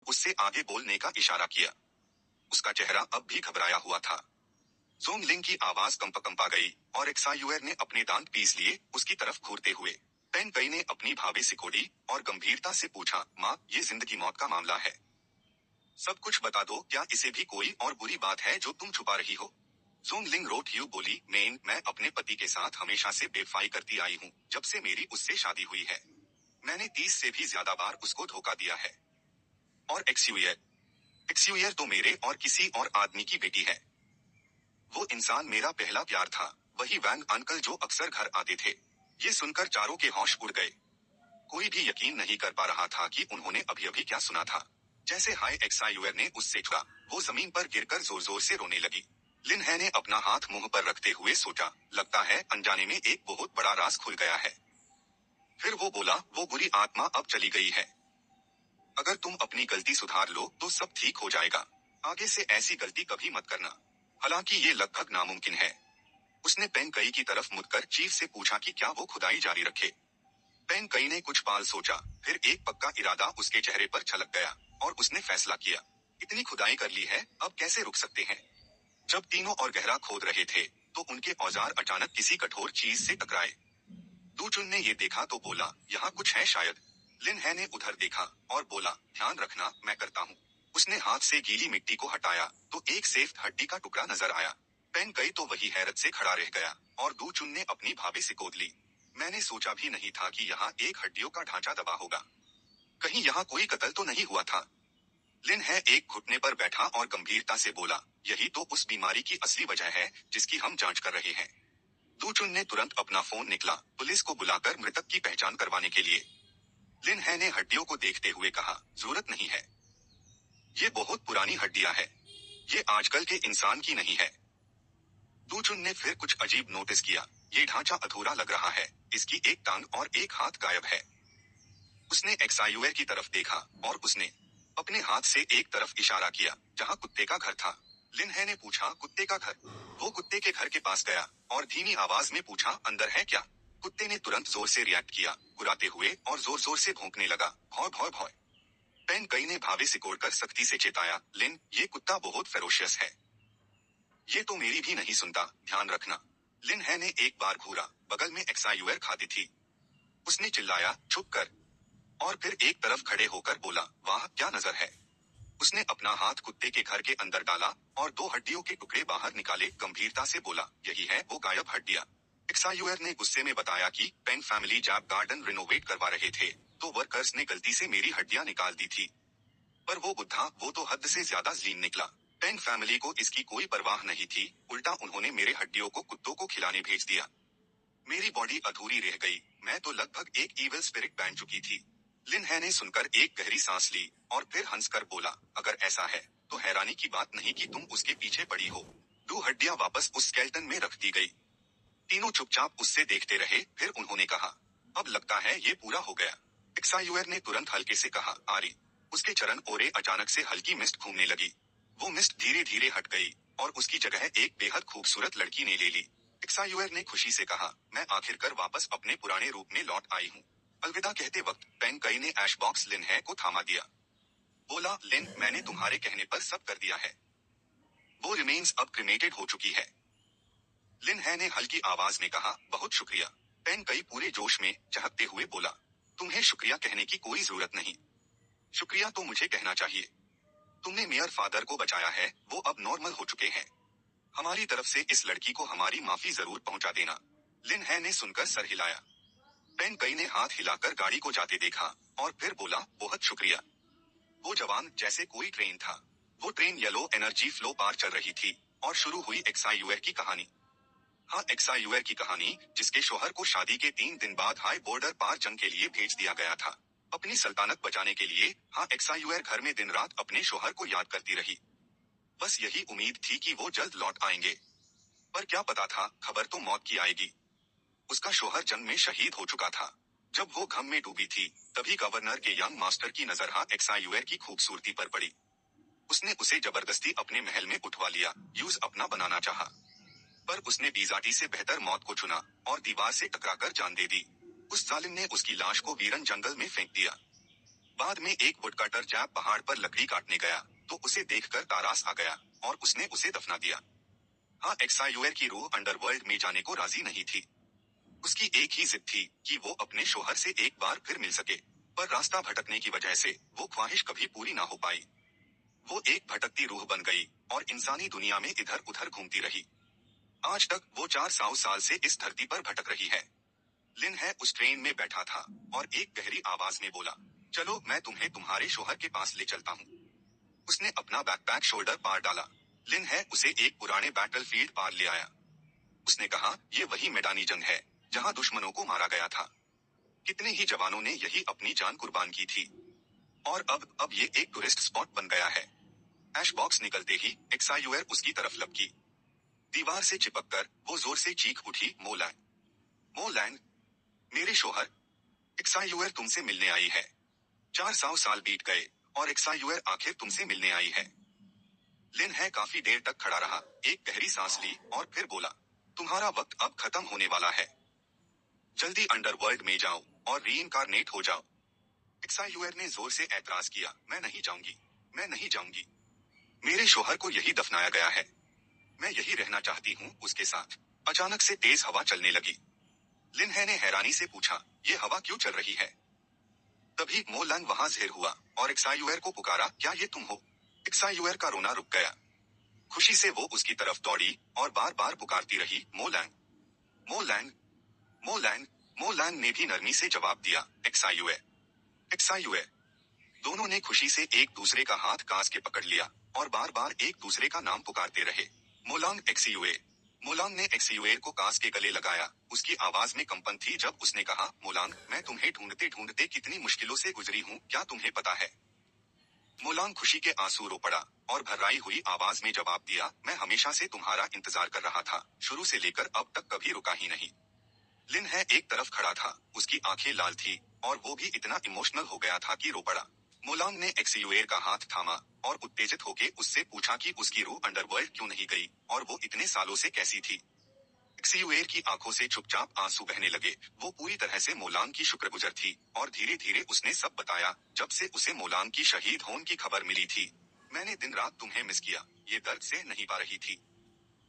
उससे आगे बोलने का इशारा किया। उसका चेहरा अब भी घबराया हुआ था। जोंगलिंग की आवाज कंपा गई और एक्सायुएर ने अपने दांत पीस लिए उसकी तरफ घूरते हुए। पेन कई ने अपनी भाभी सिकोड़ी और गंभीरता से पूछा, माँ, ये जिंदगी मौत का मामला है। सब कुछ बता दो, क्या इसे भी कोई और बुरी बात है जो तुम छुपा रही हो? जोंगलिंग रोट यू बोली, मैं अपने पति के साथ हमेशा से बेवफाई करती आई हूँ जब से मेरी उससे शादी हुई है। मैंने 30 से भी ज्यादा बार उसको धोखा दिया है। और एक्सयूयर तो मेरे और किसी और आदमी की बेटी है। वो इंसान मेरा पहला प्यार था, वही वैंग अंकल जो अक्सर घर आते थे। ये सुनकर चारों के होश उड़ गए। कोई भी यकीन नहीं कर पा रहा था कि उन्होंने अभी अभी क्या सुना था। जैसे हाय एक्सायुएर ने उससे छुआ, वो जमीन पर गिरकर जोर जोर से रोने लगी। लिन है ने अपना हाथ मुंह पर रखते हुए सोचा, लगता है अनजाने में एक बहुत बड़ा राज खुल गया है। फिर वो बोला, वो बुरी आत्मा अब चली गई है। अगर तुम अपनी गलती सुधार लो तो सब ठीक हो जाएगा। आगे से ऐसी गलती कभी मत करना। हालांकि ये लगभग नामुमकिन है। उसने पेन कई की तरफ मुड़कर चीफ से पूछा कि क्या वो खुदाई जारी रखे। पेन कई ने कुछ पाल सोचा, फिर एक पक्का इरादा उसके चेहरे पर छलक गया और उसने फैसला किया, इतनी खुदाई कर ली है, अब कैसे रुक सकते हैं। जब तीनों और गहरा खोद रहे थे तो उनके औजार अचानक किसी कठोर चीज से टकराए। दूचुन ने ये देखा तो बोला, यहाँ कुछ है शायद। लिन है ने उधर देखा और बोला, ध्यान रखना, मैं करता हूँ। उसने हाथ से गीली मिट्टी को हटाया तो एक सेफ हड्डी का टुकड़ा नजर आया। पेन कई तो वही हैरत से खड़ा रह गया और दूचुन ने अपनी भाभी से गोद ली। मैंने सोचा भी नहीं था कि यहाँ एक हड्डियों का ढांचा दबा होगा। कहीं यहाँ कोई कत्ल तो नहीं हुआ था। लिन है एक घुटने पर बैठा और गंभीरता से बोला, यही तो उस बीमारी की असली वजह है जिसकी हम जांच कर रहे हैं। दूचुन ने तुरंत अपना फोन निकला, पुलिस को बुलाकर मृतक की पहचान करवाने के लिए। लिन है ने हड्डियों को देखते हुए कहा, जरूरत नहीं है। ये बहुत पुरानी हड्डियां है। ये आजकल के इंसान की नहीं है। दूचुन ने फिर कुछ अजीब नोटिस किया, ये ढांचा अधूरा लग रहा है, इसकी एक टांग और एक हाथ गायब है। उसने एक्सायुएर की तरफ देखा और उसने अपने हाथ से एक तरफ इशारा किया जहां कुत्ते का घर था। लिन है ने पूछा, कुत्ते का घर? वो कुत्ते के घर के पास गया और धीमी आवाज में पूछा, अंदर है क्या? कुत्ते ने तुरंत जोर से रिएक्ट किया, गुर्राते हुए और जोर जोर से भौंकने लगा, भौं भौं भौं। पेन कई ने भावे सिकोड़कर सख्ती से चेताया, लिन, ये कुत्ता बहुत फेरोशियस है। ये तो मेरी भी नहीं सुनता, ध्यान रखना। लिन है ने एक बार घूरा, बगल में एक्सायुएर खाती थी। उसने चिल्लाया, चुप कर। और फिर एक तरफ खड़े होकर बोला, वाह क्या नजर है। उसने अपना हाथ कुत्ते के घर के अंदर डाला और 2 हड्डियों के टुकड़े बाहर निकाले, गंभीरता से बोला, यही है वो गायब हड्डियां। एक्सायुएर ने गुस्से में बताया कि पेन फैमिली जब गार्डन रिनोवेट करवा रहे थे तो वर्कर्स ने गलती से मेरी हड्डियां निकाल दी थी। पर वो बुद्धा, वो तो हद से ज्यादा लीन निकला। पेन फैमिली को इसकी कोई परवाह नहीं थी, उल्टा उन्होंने मेरे हड्डियों को कुत्तों को खिलाने भेज दिया। मेरी बॉडी अधूरी रह गई, मैं तो लगभग एक ईविल स्पिरिट बन चुकी थी। लिन है ने सुनकर एक गहरी सांस ली और फिर हंसकर बोला, अगर ऐसा है तो हैरानी की बात नहीं कि तुम उसके पीछे पड़ी हो। 2 हड्डियां वापस उस स्केल्टन में रख दी गई। तीनों चुपचाप उससे देखते रहे, फिर उन्होंने कहा, अब लगता है ये पूरा हो गया। एक्सायुएर ने तुरंत हल्के से कहा, आरी। उसके चरण ओरे अचानक से हल्की मिस्ट घूमने लगी। वो मिस्ट धीरे धीरे हट गई और उसकी जगह एक बेहद खूबसूरत लड़की ने ले ली। एक्सायुएर ने खुशी से कहा, मैं आखिरकार वापस अपने पुराने रूप में लौट आई हूँ। अलविदा कहते वक्त पेन कई ने ऐश बॉक्स लिन है को थामा दिया। बोला, लिन, मैंने तुम्हारे कहने पर सब कर दिया है। वो रिमेन्स अब क्रिमेटेड हो चुकी है। लिन है ने हल्की आवाज में कहा, बहुत शुक्रिया। पेन कई पूरे जोश में चहकते हुए बोला, तुम्हें शुक्रिया कहने की कोई जरूरत नहीं। शुक्रिया तो मुझे कहना चाहिए। तुमने मेयर फादर को बचाया है, वो अब नॉर्मल हो चुके हैं। हमारी तरफ से इस लड़की को हमारी माफी जरूर पहुंचा देना। लिन है ने सुनकर सर हिलाया। पेन कई ने हाथ हिलाकर गाड़ी को जाते देखा और फिर बोला, बहुत शुक्रिया। वो जवान जैसे कोई ट्रेन था। वो ट्रेन येलो एनर्जी फ्लो पार चल रही थी और शुरू हुई एक्सायुएर की कहानी। हाँ, एक्सायुएर की कहानी, जिसके शोहर को शादी के 3 दिन बाद हाई बॉर्डर पार जंग के लिए भेज दिया गया था, अपनी सल्तनत बचाने के लिए। हाँ, एक्सायुएर घर में दिन रात अपने शोहर को याद करती रही। बस यही उम्मीद थी कि वो जल्द लौट आएंगे। पर क्या पता था, खबर तो मौत की आएगी। उसका शोहर जंग में शहीद हो चुका था। जब वो गम में डूबी थी तभी गवर्नर के यंग मास्टर की नजर हाँ एक्सायुएर की खूबसूरती पर पड़ी। उसने उसे जबरदस्ती अपने महल में उठवा लिया, यूज अपना बनाना चाहा। पर उसने बीजाटी से बेहतर मौत को चुना और दीवार से टकराकर जान दे दी। उस जालिम ने उसकी लाश को वीरन जंगल में फेंक दिया। बाद में एक वुडकटर जैप पहाड़ पर लकड़ी काटने गया तो उसे देखकर तारास आ गया और उसने उसे दफना दिया। हाँ, एक्सायुएर की रूह अंडरवर्ल्ड में जाने को राजी नहीं थी। उसकी एक ही जिद थी कि वो अपने शोहर से एक बार फिर मिल सके, पर रास्ता भटकने की वजह से वो ख्वाहिश कभी पूरी ना हो पाई। वो एक भटकती रूह बन गई और इंसानी दुनिया में इधर उधर घूमती रही। आज तक वो 400 साल से इस धरती पर भटक रही है। लिन है उस ट्रेन में बैठा था और एक गहरी आवाज में बोला, चलो मैं तुम्हें तुम्हारे शोहर के पास ले चलता हूँ। उसने अपना बैकपैक शोल्डर पार डाला। लिन है उसे एक पुराने बैटलफील्ड पार ले आया। उसने कहा, ये वही मैदानी जंग है जहाँ दुश्मनों को मारा गया था। कितने ही जवानों ने यही अपनी जान कुर्बान की थी। और अब ये एक टूरिस्ट स्पॉट बन गया है। ऐश बॉक्स निकलते ही एक्सायुएर उसकी तरफ लपकी। दीवार से चिपककर वो जोर से चीख उठी, मोलैंग, मोलैंग, मेरे शोहर। एक्सायुएर तुमसे मिलने आई है। 400 साल बीत गए और एक्सायुएर आखिर तुमसे मिलने आई है। लिन है काफी देर तक खड़ा रहा, एक गहरी सांस ली और फिर बोला, तुम्हारा वक्त अब खत्म होने वाला है। जल्दी अंडरवर्ल्ड में जाओ और रीइंकारनेट हो जाओ। एक्सायुएर ने जोर से ऐतराज किया, मैं नहीं जाऊंगी, मैं नहीं जाऊंगी। मेरे शोहर को यही दफनाया गया है। मैं यही रहना चाहती हूँ उसके साथ। अचानक से तेज हवा चलने लगी। लिन है ने हैरानी से पूछा, ये हवा क्यों चल रही है? तभी मोलैंग वहां ज़ाहिर हुआ और एक्सायुएर को पुकारा, क्या ये तुम हो? एक्सायुएर का रोना रुक गया। खुशी से वो उसकी तरफ दौड़ी और बार बार पुकारती रही, मोलैंग, मोलैंग, मोलैंग। मोलैंग ने भी नरमी से जवाब दिया, एक्सायुएर, एक्सायुएर। दोनों ने खुशी से एक दूसरे का हाथ कास के पकड़ लिया और बार बार एक दूसरे का नाम पुकारते रहे, मोलांग, एक्सायुएर। मोलांग ने एक्सायुएर को कास के गले लगाया। उसकी आवाज में कंपन थी जब उसने कहा, मोलांग, मैं तुम्हें ढूंढते ढूंढते कितनी मुश्किलों से गुजरी हूँ, क्या तुम्हें पता है? मोलांग खुशी के आंसू रो पड़ा और भर्राई हुई आवाज में जवाब दिया, मैं हमेशा से तुम्हारा इंतजार कर रहा था, शुरू से लेकर अब तक कभी रुका ही नहीं। लिन है एक तरफ खड़ा था, उसकी आंखें लाल थी और वो भी इतना इमोशनल हो गया था कि रो पड़ा। मोलांग ने एक्सायुएर का हाथ थामा और उत्तेजित होके उससे पूछा कि उसकी रूह अंडरवर्ल्ड क्यों नहीं गई और वो इतने सालों से कैसी थी। एक्सायुएर की आंखों से चुपचाप आंसू बहने लगे। वो पूरी तरह से मोलांग की शुक्रगुजार थी और धीरे धीरे उसने सब बताया, जब से उसे मोलांग की शहीद होने की खबर मिली थी। मैंने दिन रात तुम्हें मिस किया, ये दर्द से नहीं पा रही थी।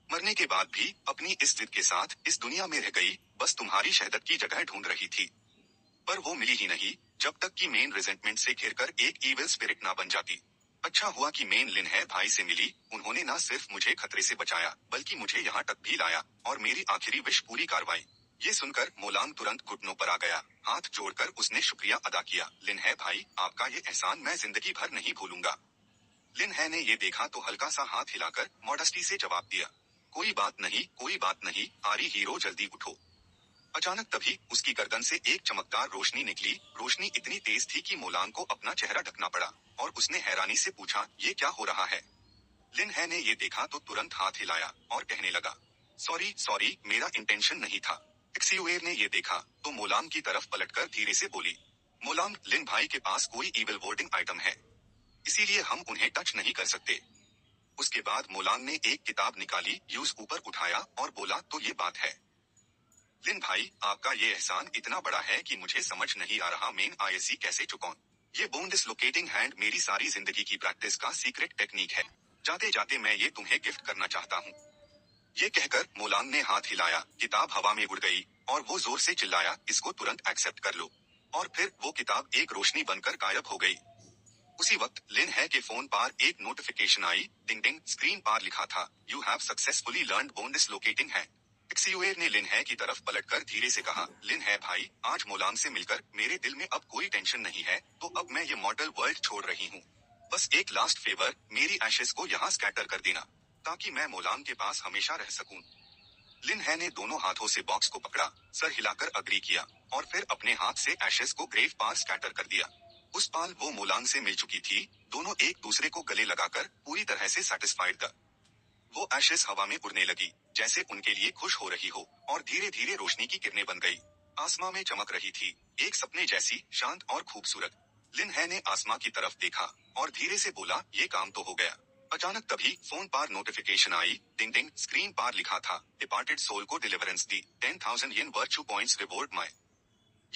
मरने के बाद भी अपनी इस जिद के साथ इस दुनिया में रह गई, बस तुम्हारी शहादत की जगह ढूंढ रही थी। पर वो मिली ही नहीं, जब तक कि मेन रिजेंटमेंट से घिरकर एक ईविल स्पिरिट ना बन जाती। अच्छा हुआ कि मेन लिन है भाई से मिली, उन्होंने ना सिर्फ मुझे खतरे से बचाया बल्कि मुझे यहाँ तक भी लाया और मेरी आखिरी विश पूरी करवाई। ये सुनकर मोलांग तुरंत घुटनों पर आ गया। हाथ जोड़कर उसने शुक्रिया अदा किया, लिन है भाई, आपका ये एहसान मैं जिंदगी भर नहीं भूलूंगा। लिन है ने ये देखा तो हल्का सा हाथ हिलाकर मॉडेस्टी से जवाब दिया, कोई बात नहीं, कोई बात नहीं, आरी हीरो, जल्दी उठो। अचानक तभी उसकी गर्दन से एक चमकदार रोशनी निकली। रोशनी इतनी तेज थी कि मोलांग को अपना चेहरा ढकना पड़ा और उसने हैरानी से पूछा, ये क्या हो रहा है? लिन है ने ये देखा तो तुरंत हाथ हिलाया और कहने लगा, सॉरी सॉरी, मेरा इंटेंशन नहीं था। एक्सायुएर ने ये देखा तो मोलांग की तरफ पलटकर धीरे से बोली, मोलांग, लिन भाई के पास कोई ईविल वार्डिंग आइटम है, इसीलिए हम उन्हें टच नहीं कर सकते। उसके बाद मोलांग ने एक किताब निकाली, यूज ऊपर उठाया और बोला, तो ये बात है। लिन भाई, आपका ये एहसान इतना बड़ा है कि मुझे समझ नहीं आ रहा मेन आईएससी कैसे चुकाऊं। ये बोन डिसलोकेटिंग हैंड मेरी सारी जिंदगी की प्रैक्टिस का सीक्रेट टेक्निक है। जाते जाते मैं ये तुम्हें गिफ्ट करना चाहता हूँ। ये कहकर मोलांग ने हाथ हिलाया, किताब हवा में उड़ गई और वो जोर से चिल्लाया, इसको तुरंत एक्सेप्ट कर लो। और फिर वो किताब एक रोशनी बनकर गायब हो गई। उसी वक्त लिन है के फोन पर एक नोटिफिकेशन आई, डिंग डिंग, स्क्रीन पर लिखा था, you have successfully learned bone dislocating hand. एक्सायुएर ने लिन है की तरफ पलटकर धीरे से कहा, लिन है भाई, आज मोलांग से मिलकर मेरे दिल में अब कोई टेंशन नहीं है, तो अब मैं ये मॉडल वर्ल्ड छोड़ रही हूँ। बस एक लास्ट फेवर, मेरी एशेस को यहाँ स्कैटर कर देना, ताकि मैं मोलांग के पास हमेशा रह सकूं। लिन है ने दोनों हाथों से बॉक्स को पकड़ा, सर हिलाकर अग्री किया और फिर अपने हाथ से एशेस को ग्रेव पार स्कैटर कर दिया। उस पाल वो मोलांग से मिल चुकी थी, दोनों एक दूसरे को गले लगाकर पूरी तरह से सेटिस्फाइड था। वो एशेस हवा में उड़ने लगी, जैसे उनके लिए खुश हो रही हो, और धीरे धीरे रोशनी की किरणें बन गई। आसमां में चमक रही थी, एक सपने जैसी, शांत और खूबसूरत। लिन है ने आसमां की तरफ देखा और धीरे से बोला, ये काम तो हो गया। अचानक तभी फोन पर नोटिफिकेशन आई, डिंग डिंग, स्क्रीन पर लिखा था, डिपार्टेड सोल को deliverance the, 10,000 yen virtue points reward my.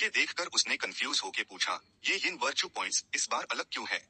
ये देखकर उसने कंफ्यूज होके पूछा, ये यिन वर्चू पॉइंट्स इस बार अलग क्यों है?